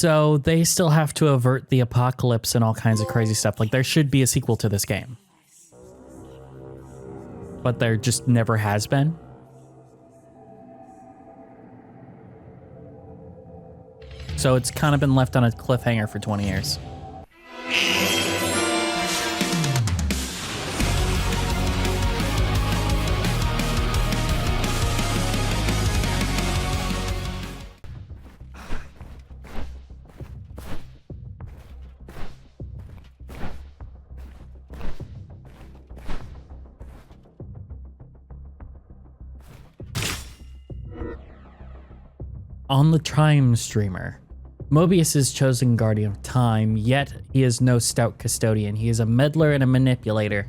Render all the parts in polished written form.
So they still have to avert the apocalypse and all kinds of crazy stuff. Like, there should be a sequel to this game. But there just never has been. So it's kind of been left on a cliffhanger for 20 years. On the Time Streamer, Mobius is chosen guardian of time, yet he is no stout custodian. He is a meddler and a manipulator.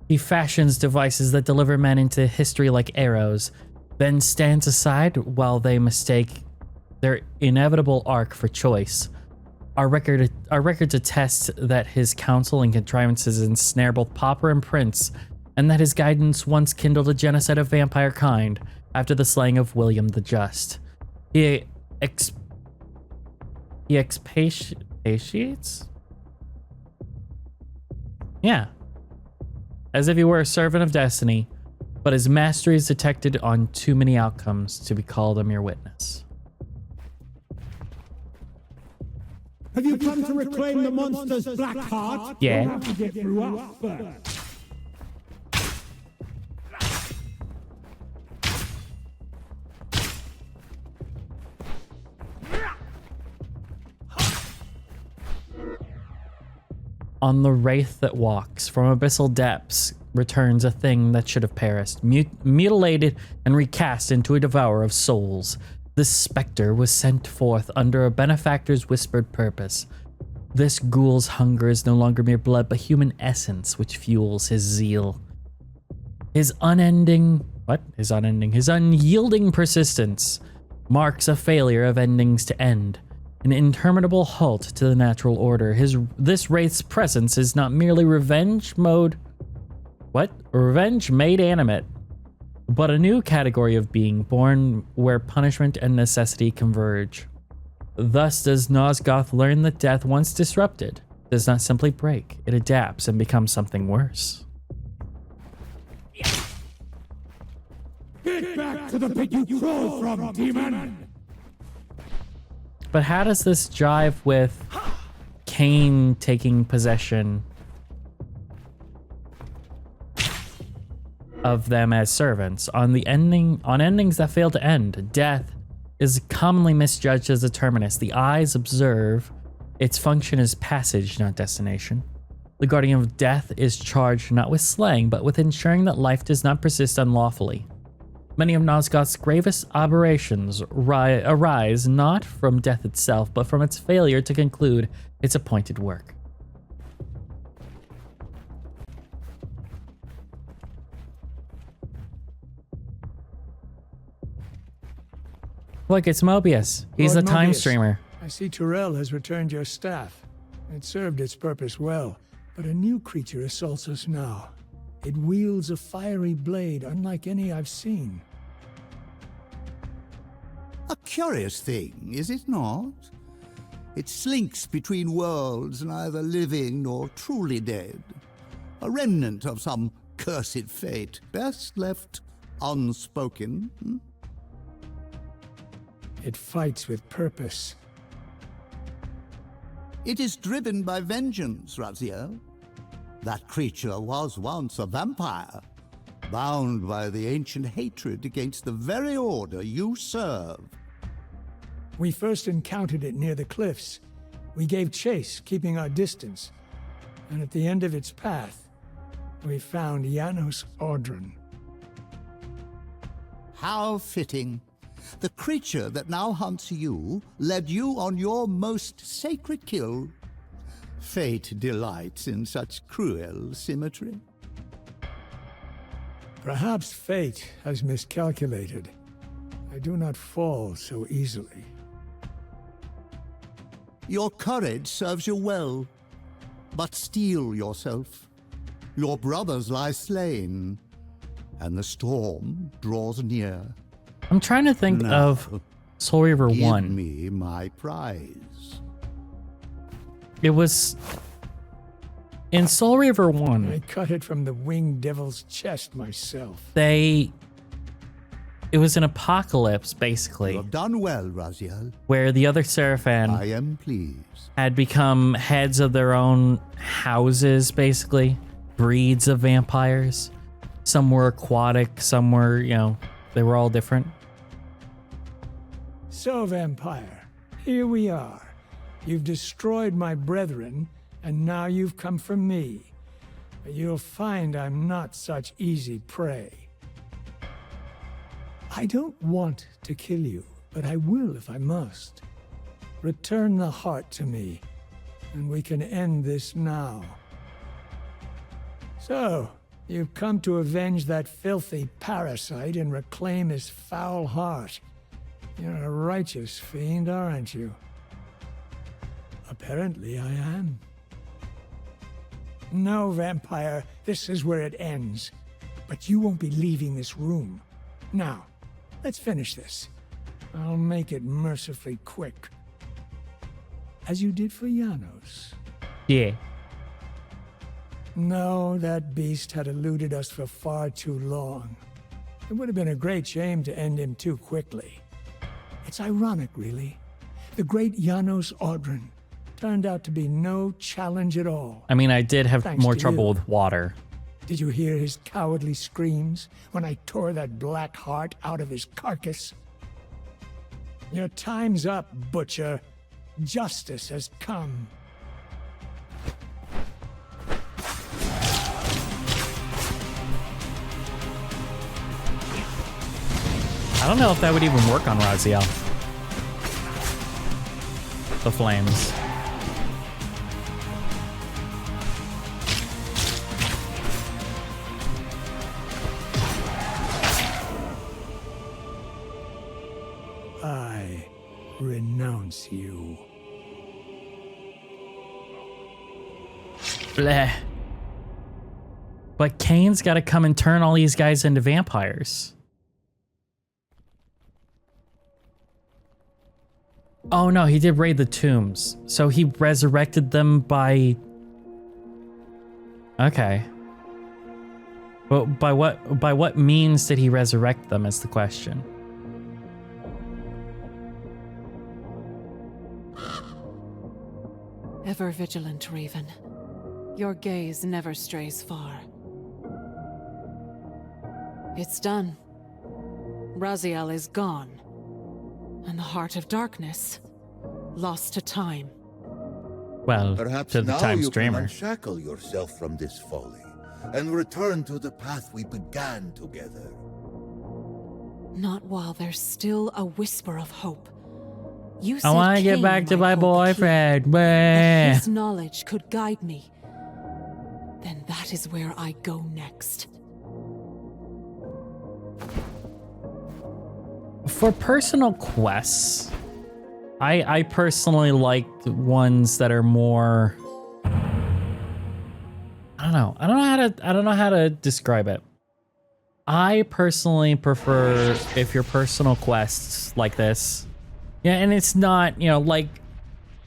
He fashions devices that deliver men into history like arrows, then stands aside while they mistake their inevitable arc for choice. Our records attest that his counsel and contrivances ensnare both pauper and prince, and that his guidance once kindled a genocide of vampire kind after the slaying of William the Just. He expatiates? Yeah. As if he were a servant of destiny, but his mastery is detected on too many outcomes to be called a mere witness. Have you come to reclaim the monster's black heart? Yeah. You'll have to get through us first. On the wraith that walks from abyssal depths returns a thing that should have perished, mutilated and recast into a devourer of souls. This specter was sent forth under a benefactor's whispered purpose. This ghoul's hunger is no longer mere blood, but human essence which fuels his zeal. His unyielding persistence marks a failure of endings to end. An interminable halt to the natural order. This wraith's presence is not merely revenge made animate, but a new category of being born where punishment and necessity converge. Thus does Nosgoth learn that death, once disrupted, does not simply break, it adapts and becomes something worse. Get back to the pit you crawled from, demon! But how does this jive with Kain taking possession of them as servants? On endings that fail to end, death is commonly misjudged as a terminus. The eyes observe its function as passage, not destination. The guardian of death is charged not with slaying, but with ensuring that life does not persist unlawfully. Many of Nosgoth's gravest aberrations arise not from death itself, but from its failure to conclude its appointed work. Look, it's Mobius. He's Lord the time Mobius, streamer. I see Tyrell has returned your staff. It served its purpose well, but a new creature assaults us now. It wields a fiery blade unlike any I've seen. A curious thing, is it not? It slinks between worlds, neither living nor truly dead. A remnant of some cursed fate, best left unspoken. It fights with purpose. It is driven by vengeance, Raziel. That creature was once a vampire, bound by the ancient hatred against the very order you serve. We first encountered it near the cliffs. We gave chase, keeping our distance. And at the end of its path, we found Janos Audron. How fitting. The creature that now hunts you led you on your most sacred kill. Fate delights in such cruel symmetry. Perhaps fate has miscalculated. I do not fall so easily. Your courage serves you well, but steel yourself. Your brothers lie slain, and the storm draws near. I'm trying to think of Soul Reaver Give 1. me my prize. It was in Soul Reaver 1. I cut it from the winged devil's chest myself. It was an apocalypse, You basically, have done well, Raziel. where the other Seraphan I am pleased. had become heads of their own houses, basically, breeds of vampires. Some were aquatic, some were, they were all different. So, vampire, here we are. You've destroyed my brethren, and now you've come for me. But you'll find I'm not such easy prey. I don't want to kill you, but I will if I must. Return the heart to me, and we can end this now. So, you've come to avenge that filthy parasite and reclaim his foul heart. You're a righteous fiend, aren't you? Apparently I am. No, vampire, this is where it ends. But you won't be leaving this room. Now, let's finish this. I'll make it mercifully quick. As you did for Janos. Yeah. No, that beast had eluded us for far too long. It would have been a great shame to end him too quickly. It's ironic, really. The great Janos Audron turned out to be no challenge at all. I mean, I did have Thanks more to trouble you. with water. Did you hear his cowardly screams when I tore that black heart out of his carcass? Your time's up, Butcher. Justice has come. I don't know if that would even work on Raziel. The flames. I renounce you. Bleh. But Kain's got to come and turn all these guys into vampires. Oh no, he did raid the tombs. So he resurrected them by... Okay. Well, by what means did he resurrect them is the question. Ever vigilant, Raven. Your gaze never strays far. It's done. Raziel is gone. And the Heart of Darkness, lost to time. Well, Perhaps to the now Times you Dreamer. can unshackle yourself from this folly and return to the path we began together. Not while there's still a whisper of hope. You I said want to get Kain back to my might hold the key, boyfriend. that Bleh. his knowledge could guide me. Then that is where I go next. For personal quests, I personally like ones that are more... I don't know how to describe it. I personally prefer if your personal quests like this. Yeah, and it's not, like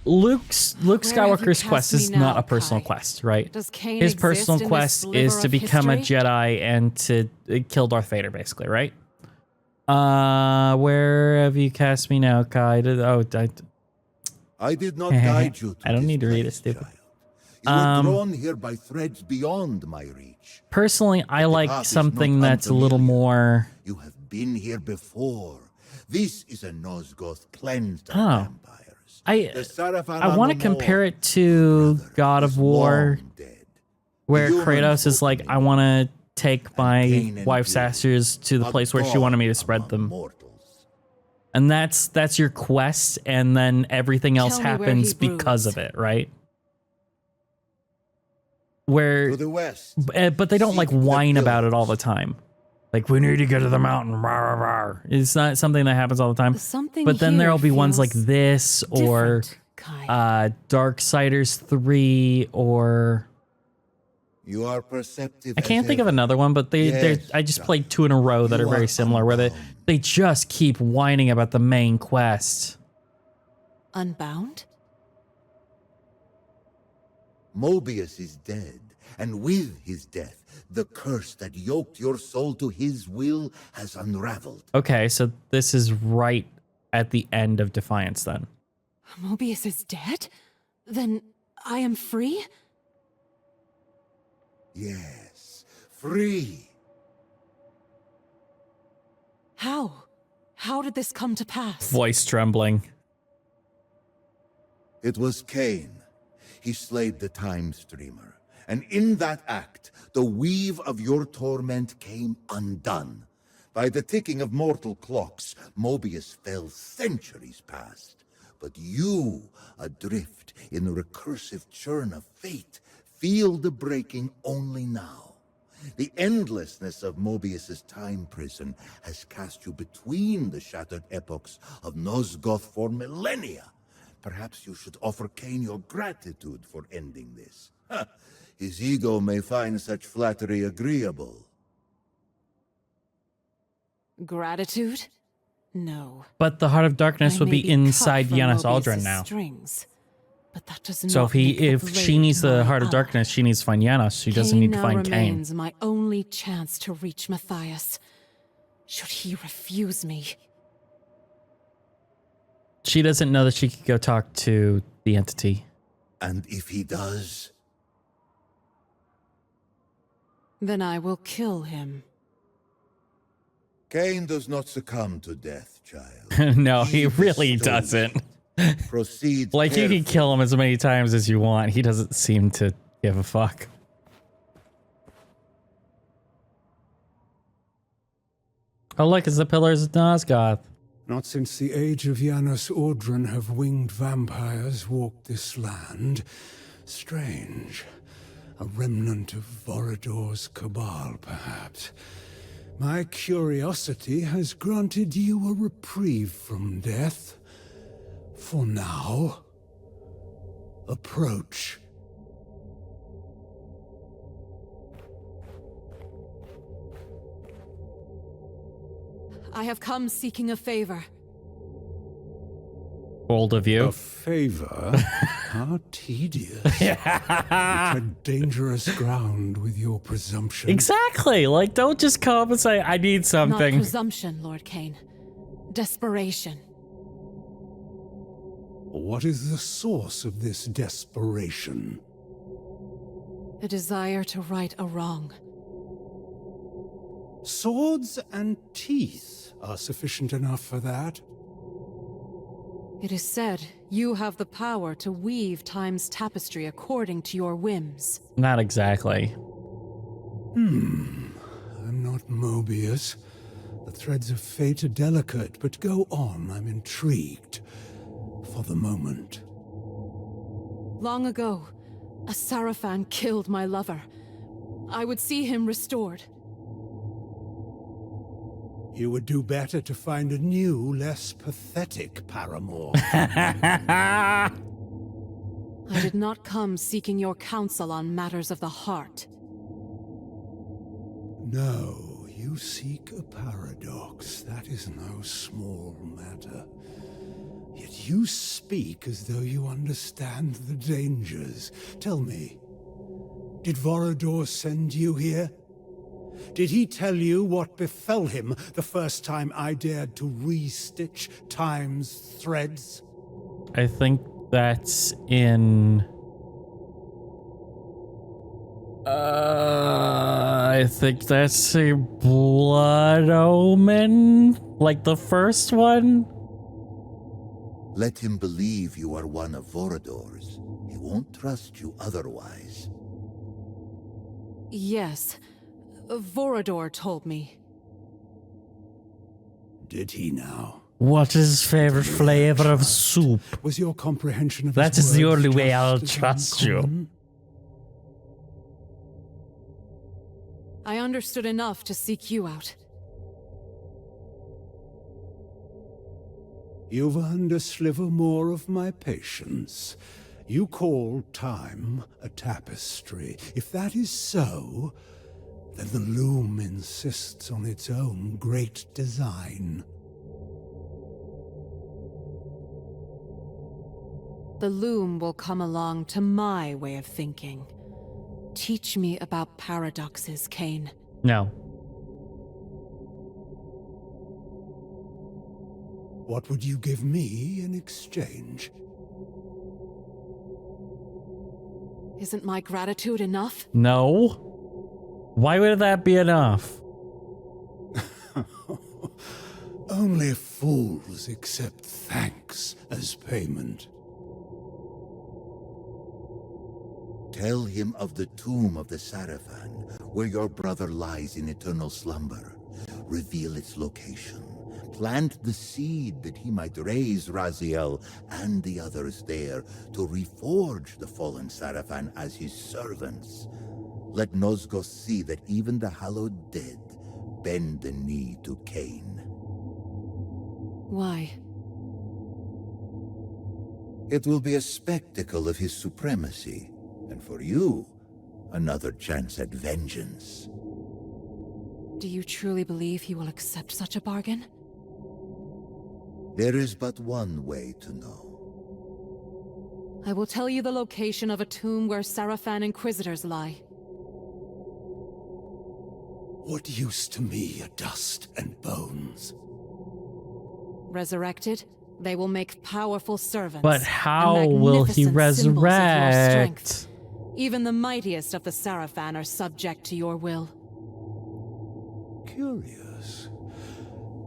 Luke Skywalker's cast quest me is not now, a personal Kai? quest, right? Does Kain His exist personal in this quest sliver is to of become a history? Jedi and to kill Darth Vader, basically, right? Where have you cast me now, Kai? I did not guide you to I don't this need to read it, place, stupid. child. You were drawn here by threads beyond my reach. Personally, I The like path is something not that's a little unfamiliar. more... You have been here before. This is a Nosgoth cleansed of Oh. vampires. The Seraphim I are want to no compare more. it to Brother God is of War, long dead. where human Kratos is folk like, need I want to take my Kain and wife's you, ashes to the a place where she god wanted me to spread among them. mortals. And that's your quest, and then everything else Tell me where happens he because broods. of it, right? Where, To the west. but they don't seek like the whine about it pillars. all the time. Like, we need to get to the mountain. Rah, rah, rah. It's not something that happens all the time. Something But then here there'll be ones like feels this, or different, Kai. Darksiders 3, or You are perceptive. I can't think of another one, but Yes, I just child. played 2 in a row that You are very are similar, where unbound. They just keep whining about the main quest. Unbound? Mobius is dead, and with his death, the curse that yoked your soul to his will has unraveled. Okay, so this is right at the end of Defiance then. Mobius is dead? Then I am free? Yes, free. How? How did this come to pass? Voice trembling. It was Kain. He slayed the Time Streamer, and in that act, the weave of your torment came undone. By the ticking of mortal clocks, Mobius fell centuries past. But you, adrift in the recursive churn of fate, feel the breaking only now. The endlessness of Mobius's time prison has cast you between the shattered epochs of Nosgoth for millennia. Perhaps you should offer Kain your gratitude for ending this. His ego may find such flattery agreeable. Gratitude? No. But the Heart of Darkness I would may be inside cut from Giannis Aldrin Mobius's now. Strings, but that does So not if she needs the Heart of Darkness, she needs to find Giannis. She doesn't need to find Kain. remains my only chance to reach Matthias. Should he refuse me? She doesn't know that she could go talk to the entity. And if he does? Then I will kill him. Kain does not succumb to death, child. No, he really bestows doesn't. it. Proceed Like, you can carefully. kill him as many times as you want. He doesn't seem to give a fuck. Oh, look, it's the Pillars of Nosgoth. Not since the age of Janus Ordran have winged vampires walked this land. Strange. A remnant of Vorador's cabal, perhaps. My curiosity has granted you a reprieve from death. For now. Approach. I have come seeking a favor. Bold of you. A favor? How tedious. You tread dangerous ground with your presumption. Exactly. Like, don't just come up and say, I need Not something. presumption, Lord Kain. Desperation. What is the source of this desperation? A desire to right a wrong. Swords and teeth are sufficient enough for that. It is said you have the power to weave time's tapestry according to your whims. Not exactly. I'm not Mobius. The threads of fate are delicate, but go on, I'm intrigued. For the moment. Long ago, a Sarafan killed my lover. I would see him restored. You would do better to find a new, less pathetic paramour. I did not come seeking your counsel on matters of the heart. No, you seek a paradox. That is no small matter. Yet you speak as though you understand the dangers. Tell me, did Vorador send you here? Did he tell you what befell him the first time I dared to re-stitch time's threads? I think that's in... I think that's a Blood Omen? Like the first one? Let him believe you are one of Vorador's. He won't trust you otherwise. Yes, Vorador told me. Did he now? What is his favorite flavor of soup? Was your comprehension of That his is the words only way just I'll as trust you. uncommon? I understood enough to seek you out. You've earned a sliver more of my patience. You call time a tapestry. If that is so, that the loom insists on its own great design. The loom will come along to my way of thinking. Teach me about paradoxes, Kain. No. What would you give me in exchange? Isn't my gratitude enough? No. Why would that be enough? Only fools accept thanks as payment. Tell him of the tomb of the Sarafan, where your brother lies in eternal slumber. Reveal its location. Plant the seed that he might raise Raziel and the others there to reforge the fallen Sarafan as his servants. Let Nosgoth see that even the hallowed dead bend the knee to Kain. Why? It will be a spectacle of his supremacy, and for you, another chance at vengeance. Do you truly believe he will accept such a bargain? There is but one way to know. I will tell you the location of a tomb where Sarafan Inquisitors lie. What use to me are dust and bones? Resurrected, they will make powerful servants. But how will he magnificent symbols of your resurrect? strength. Even the mightiest of the Sarafan are subject to your will. Curious.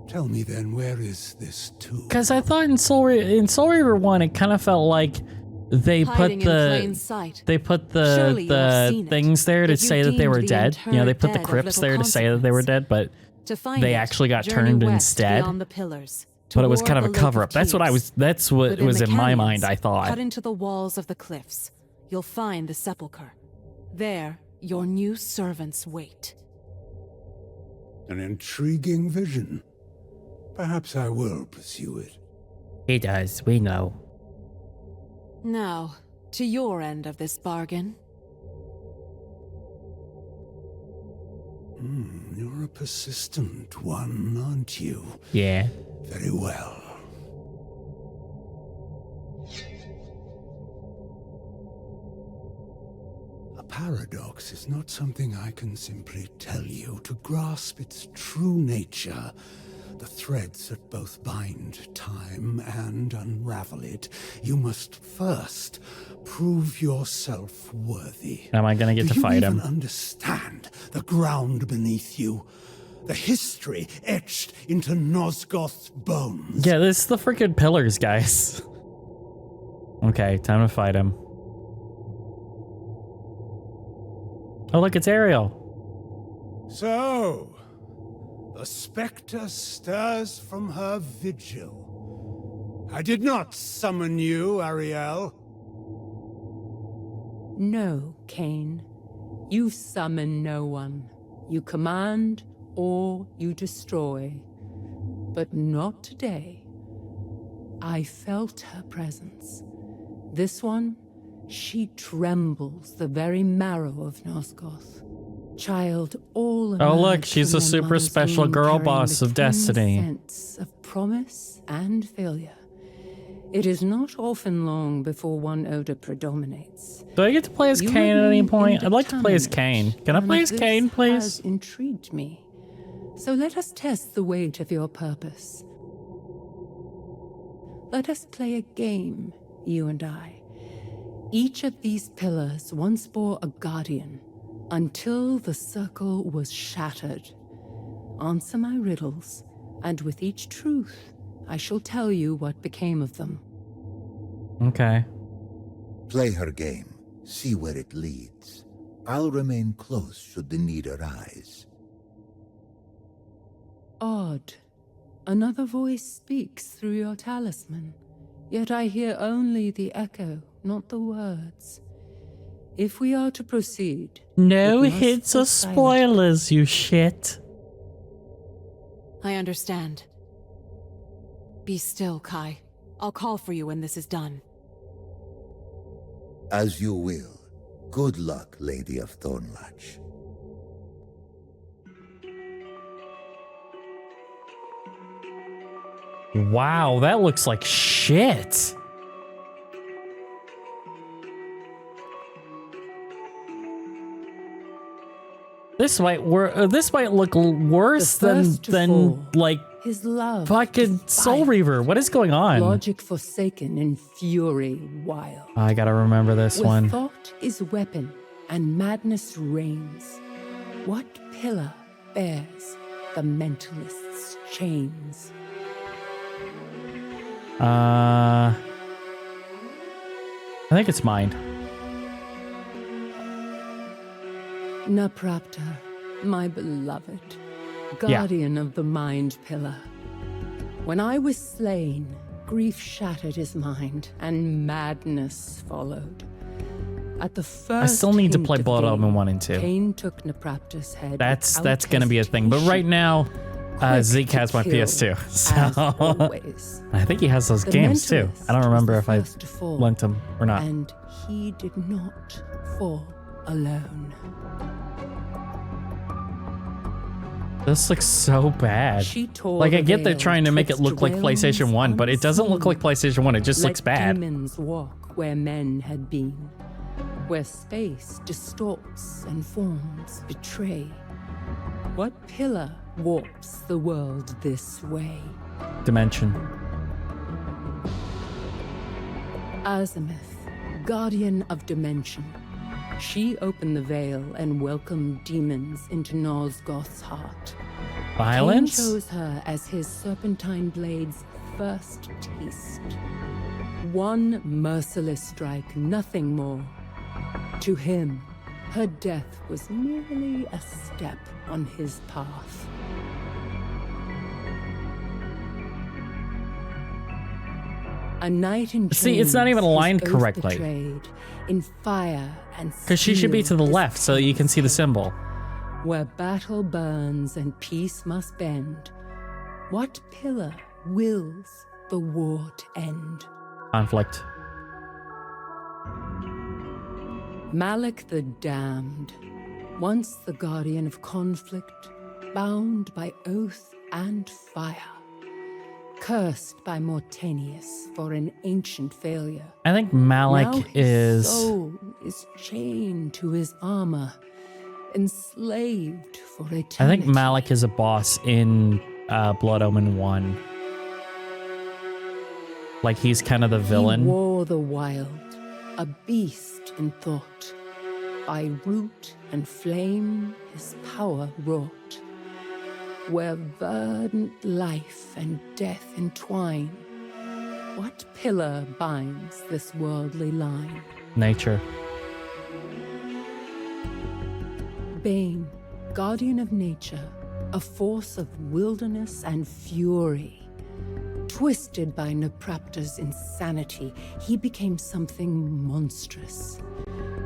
Tell me then, where is this tomb? Because I thought in Soul Reaver 1, it kind of felt like they Hiding put in plain sight. they put Surely you have the seen it. things there to If you say that they were deemed the dead. You know, they interred put the dead of crypts little there to say that they were consequence. dead, but To find they it, actually got journey turned west instead. beyond the pillars, But it was toward kind of the a Lake cover up. That's what I was. Tears. That's what Within was the in my canyons, mind. I thought. Cut into the walls of the cliffs, you'll find the sepulchre. There, your new servants wait. An intriguing vision. Perhaps I will pursue it. He does. We know. Now, to your end of this bargain. You're a persistent one, aren't you? Yeah. Very well. A paradox is not something I can simply tell you. To grasp its true nature, the threads that both bind time and unravel it, you must first prove yourself worthy. Am I gonna get to fight Do you him? even understand the ground beneath you? The history etched into Nosgoth's bones? Yeah, this is the freaking pillars, guys. Okay, time to fight him. Oh, look, it's Ariel. So, the spectre stirs from her vigil. I did not summon you, Ariel. No, Kain. You summon no one. You command or you destroy. But not today. I felt her presence. This one, she trembles the very marrow of Nosgoth. Child, all Oh, look, emerged she's from a their super mother's special womb girl carrying boss the of keen Destiny. sense of promise and failure. It is not often long before one odor predominates. Do I get to play as You Kain at any remain point? I'd like to play as indeterminate, Kain. Can I play and as Kain, this please? has intrigued me. So let us test the weight of your purpose. Let us play a game, you and I. Each of these pillars once bore a guardian, until the circle was shattered. Answer my riddles, and with each truth, I shall tell you what became of them. Okay. Play her game. See where it leads. I'll remain close should the need arise. Odd. Another voice speaks through your talisman, yet I hear only the echo, not the words. If we are to proceed... No it must hits go or silent. spoilers, you shit. I understand. Be still, Kai. I'll call for you when this is done. As you will. Good luck, Lady of Thornlatch. Wow, that looks like shit. This might look worse than like his love, fucking defiant, Soul Reaver. What is going on? logic forsaken and fury wild. I gotta remember this Where one. thought is weapon and madness reigns, what pillar bears the mentalist's chains? I think it's mine. Naprapta, my beloved, guardian of the mind pillar. When I was slain, grief shattered his mind, and madness followed. At the first I still need to hint play of Blood Kain, Omen 1 and 2. Kain took Naprapta's head. That's without gonna be a thing. But right hesitation. now, Quick Zeke to has my kill, PS2, as so always. I think he has those The games too. mentalist I don't remember was if the I first to fall, lent them or not. And he did not fall alone. This looks so bad. She tore Like, I the get they're veil trying to make it twixt look like PlayStation realms 1, but it doesn't look like unseen. PlayStation 1. It just Let looks bad. demons walk where men had been, where space distorts and forms betray. What pillar warps the world this way? Dimension. Azimuth, guardian of dimension. She opened the veil and welcomed demons into Nosgoth's heart. Violence? Kain chose her as his serpentine blade's first taste. One merciless strike, nothing more. To him, her death was merely a step on his path. A night in See, it's not even chains, aligned his oath correctly. betrayed, in fire and Because she should be to the steel, left so you can see the symbol. where battle burns and peace must bend. What pillar wills the war to end? Conflict. Malak the Damned, once the guardian of conflict, bound by oath and fire, cursed by Mortanius for an ancient failure. I think Malik Now his is... soul is chained to his armor, enslaved for eternity. I think Malik is a boss in Blood Omen 1. Like, he's kind of the villain. He wore the wild, a beast in thought. By root and flame his power wrought. Where verdant life and death entwine, what pillar binds this worldly line? Nature. Bane, guardian of nature, a force of wilderness and fury. Twisted by Naprapta's insanity, he became something monstrous.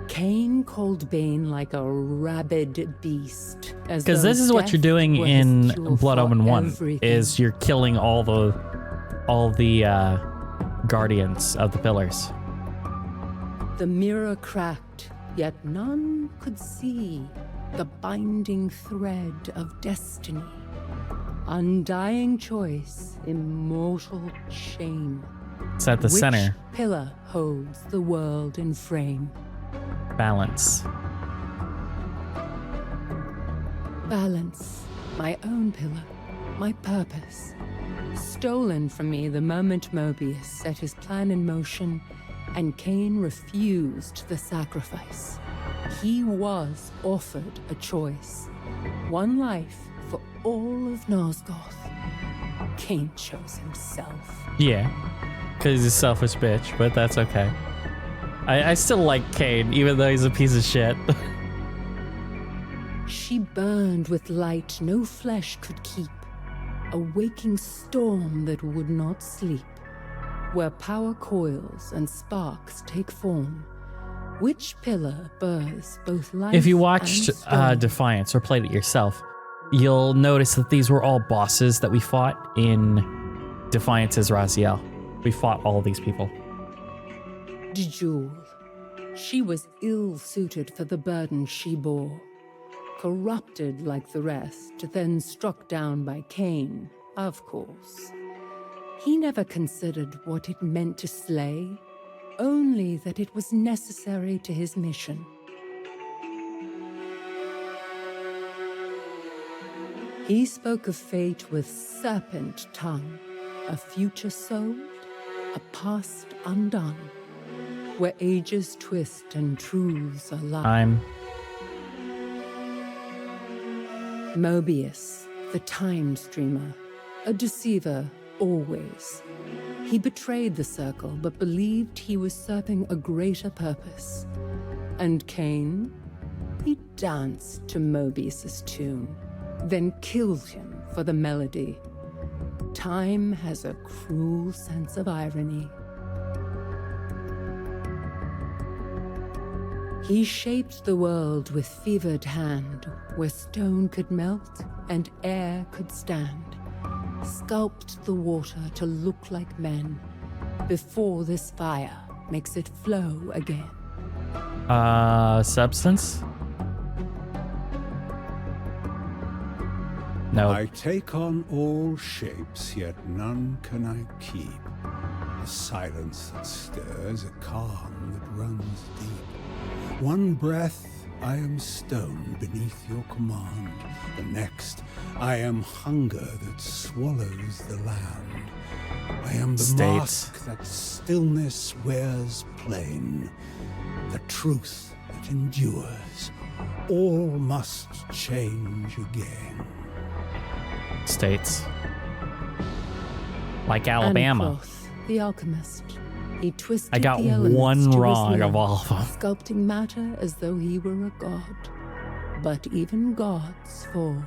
Kain called Bane like a rabid beast. Because this is what you're doing in Blood Omen 1, is you're killing all the guardians of the pillars. The mirror cracked, yet none could see the binding thread of destiny. Undying choice, immortal shame. It's at the Which center. pillar holds the world in frame? Balance. Balance, my own pillar, my purpose. Stolen from me the moment Mobius set his plan in motion, and Kain refused the sacrifice. He was offered a choice. One life for all of Nosgoth. Kain chose himself. Yeah. Because he's a selfish bitch, but that's okay. I still like Kain, even though he's a piece of shit. She burned with light no flesh could keep, a waking storm that would not sleep. Where power coils and sparks take form, which pillar burrs both life If you and watched storm? Defiance or played it yourself, you'll notice that these were all bosses that we fought in Defiance's Raziel. We fought all of these people. Jewel. She was ill-suited for the burden she bore. Corrupted like the rest, then struck down by Kain, of course. He never considered what it meant to slay, only that it was necessary to his mission. He spoke of fate with serpent tongue, a future sold, a past undone, where ages twist and truths are lied. Mobius, the time streamer, a deceiver always. He betrayed the circle, but believed he was serving a greater purpose. And Kain, he danced to Mobius's tune, then killed him for the melody. Time has a cruel sense of irony. He shaped the world with fevered hand, where stone could melt and air could stand. Sculpt the water to look like men, before this fire makes it flow again. Substance? No. I take on all shapes, yet none can I keep. A silence that stirs, a calm that runs deep. One breath, I am stone beneath your command. The next, I am hunger that swallows the land. I am the mask that stillness wears plain. The truth that endures. All must change again. States. Like Alabama. Anquoth, the alchemist. He twisted I got the elements one to wrong his of will, all of them. sculpting matter as though he were a god. But even gods fall.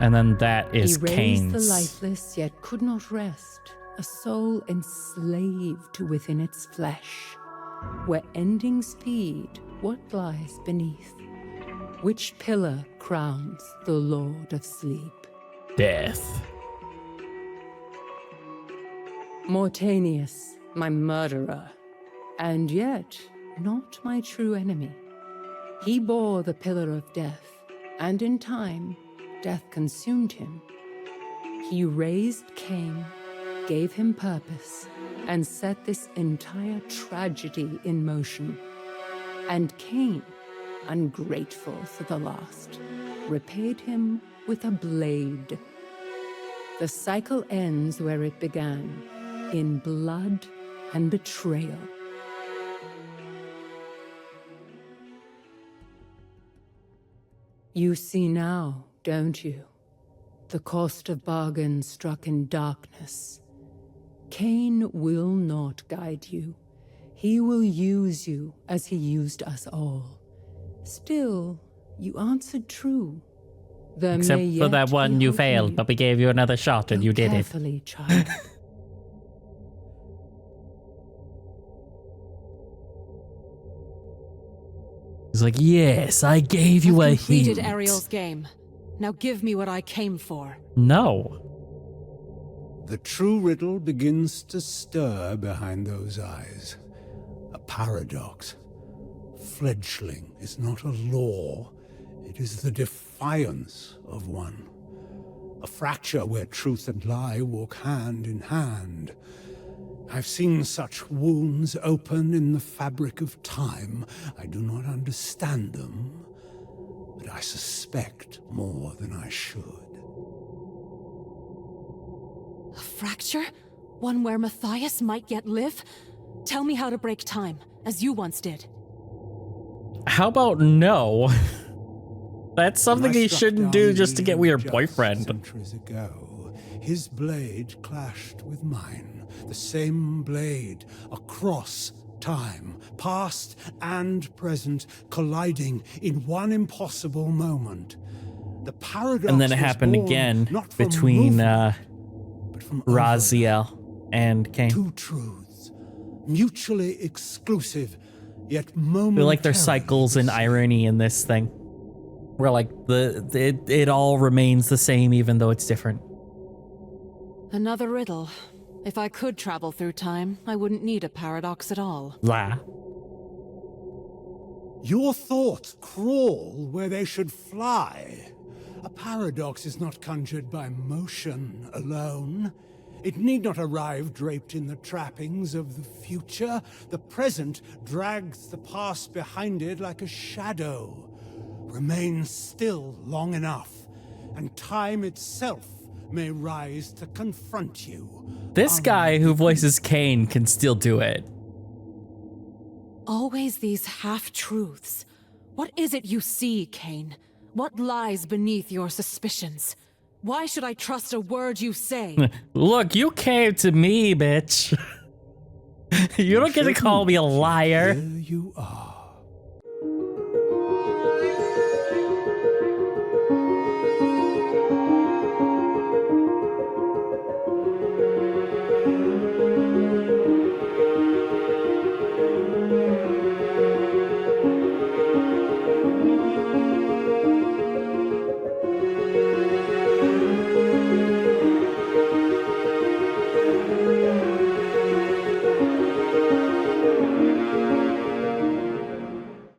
And then that is He raised Kain's. the lifeless, yet could not rest, a soul enslaved within its flesh, where ending speed what lies beneath. Which pillar crowns the Lord of Sleep? Death. Mortanius, my murderer, and yet not my true enemy. He bore the pillar of death, and in time, death consumed him. He raised Kain, gave him purpose, and set this entire tragedy in motion. And Kain, ungrateful for the last, repaid him with a blade. The cycle ends where it began, in blood and betrayal. You see now, don't you? The cost of bargain struck in darkness. Kain will not guide you. He will use you as he used us all. Still, you answered true. There Except may for yet that be one you hope in failed, you. but we gave you another shot and Go you did it. carefully, child. He's like, yes, I gave you a Completed hint. Ariel's game. Now give me what I came for. No. The true riddle begins to stir behind those eyes. A paradox. Fledgling is not a law, it is the defiance of one. A fracture where truth and lie walk hand in hand. I've seen such wounds open in the fabric of time. I do not understand them, but I suspect more than I should. A fracture? One where Matthias might yet live? Tell me how to break time, as you once did. How about no? That's something When I he struck shouldn't down do just to get with your just boyfriend. Centuries ago, his blade clashed with mine. The same blade across time, past and present, colliding in one impossible moment. The paradox And then it was happened born again not from between movement, but from overlap. Raziel and Kain. Two truths, mutually exclusive, yet I momentarily. feel like there's cycles and irony in this thing. Where like it all remains the same even though it's different. Another riddle. If I could travel through time, I wouldn't need a paradox at all. La. Your thoughts crawl where they should fly. A paradox is not conjured by motion alone. It need not arrive draped in the trappings of the future. The present drags the past behind it like a shadow. Remain still long enough, and time itself may rise to confront you. This guy who voices Kain can still do it. Always these half-truths. What is it you see, Kain? What lies beneath your suspicions? Why should I trust a word you say? Look, you came to me, bitch. You don't get to call me a liar. Here you are.